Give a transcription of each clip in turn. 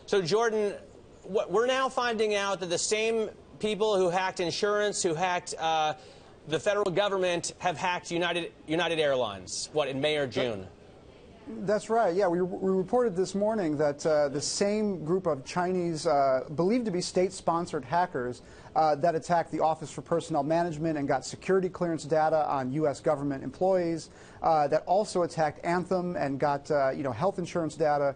So, Jordan, we're now finding out that the same people who hacked insurance, who hacked the federal government, have hacked United Airlines, in May or June? That's right. Yeah, we reported this morning that the same group of Chinese, believed to be state-sponsored hackers that attacked the Office for Personnel Management and got security clearance data on U.S. government employees, that also attacked Anthem and got health insurance data,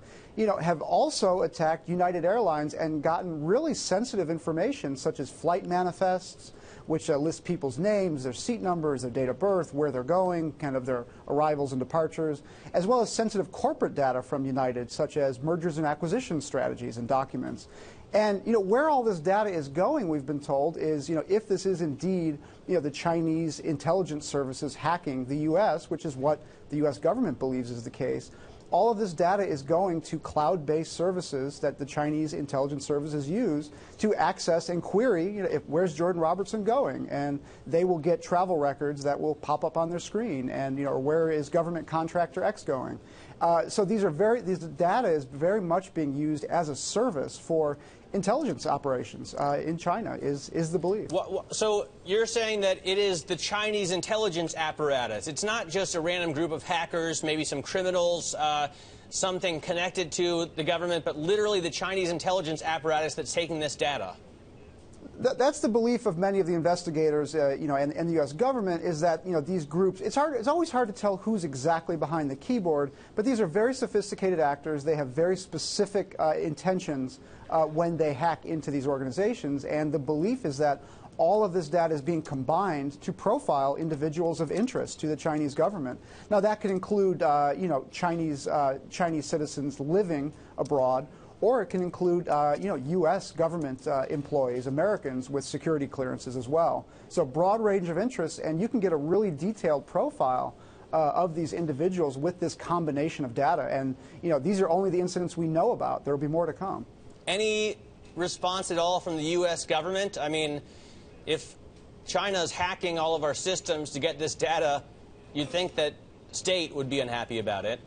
have also attacked United Airlines and gotten really sensitive information such as flight manifests, which list people's names, their seat numbers, their date of birth, where they're going, kind of their arrivals and departures, as well as sensitive corporate data from United, such as mergers and acquisition strategies and documents. And where all this data is going, we've been told, is if this is indeed the Chinese intelligence services hacking the U.S., which is what the U.S. government believes is the case, all of this data is going to cloud-based services that the Chinese intelligence services use to access and query, where's Jordan Robertson going? And they will get travel records that will pop up on their screen, and or where is government contractor X going? So these data is very much being used as a service for intelligence operations in China, is the belief. So you're saying that it is the Chinese intelligence apparatus. It's not just a random group of hackers, maybe some criminals, something connected to the government, but literally the Chinese intelligence apparatus that's taking this data. That's the belief of many of the investigators, and the U.S. government, is that these groups. It's always hard to tell who's exactly behind the keyboard, but these are very sophisticated actors. They have very specific intentions when they hack into these organizations, and the belief is that all of this data is being combined to profile individuals of interest to the Chinese government. Now, that could include Chinese citizens living abroad, or it can include, U.S. government employees, Americans with security clearances as well. So broad range of interests, and you can get a really detailed profile of these individuals with this combination of data. And, these are only the incidents we know about. There will be more to come. Any response at all from the U.S. government? I mean, if China's hacking all of our systems to get this data, you'd think that state would be unhappy about it.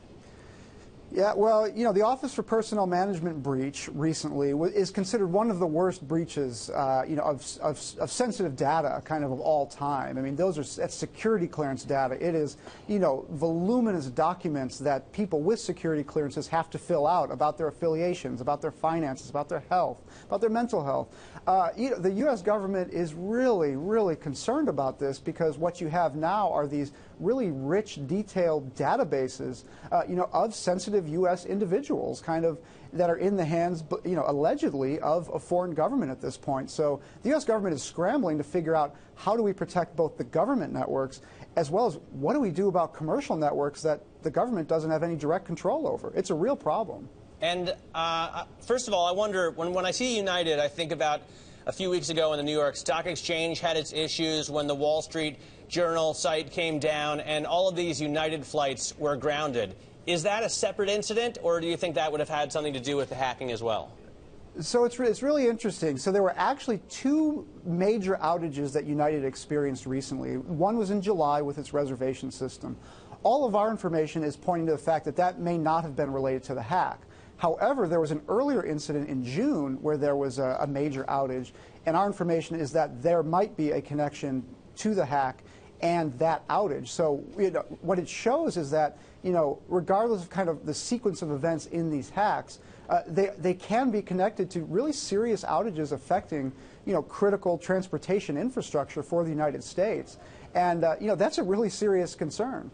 Yeah, well, the Office for Personnel Management breach recently is considered one of the worst breaches, of sensitive data, kind of all time. I mean, that's security clearance data. It is, voluminous documents that people with security clearances have to fill out about their affiliations, about their finances, about their health, about their mental health. The U.S. government is really, really concerned about this because what you have now are these really rich, detailed databases, of sensitive U.S. individuals, kind of that are in the hands, allegedly, of a foreign government at this point. So the U.S. government is scrambling to figure out how do we protect both the government networks as well as what do we do about commercial networks that the government doesn't have any direct control over. It's a real problem. And first of all, I wonder, when I see United, I think about a few weeks ago when the New York Stock Exchange had its issues, when the Wall Street Journal site came down, and all of these United flights were grounded. Is that a separate incident, or do you think that would have had something to do with the hacking as well? So it's really interesting. So there were actually two major outages that United experienced recently. One was in July with its reservation system. All of our information is pointing to the fact that that may not have been related to the hack. However, there was an earlier incident in June where there was a major outage, and our information is that there might be a connection to the hack and that outage. So what it shows is that, regardless of kind of the sequence of events in these hacks, they can be connected to really serious outages affecting, critical transportation infrastructure for the United States. And, that's a really serious concern.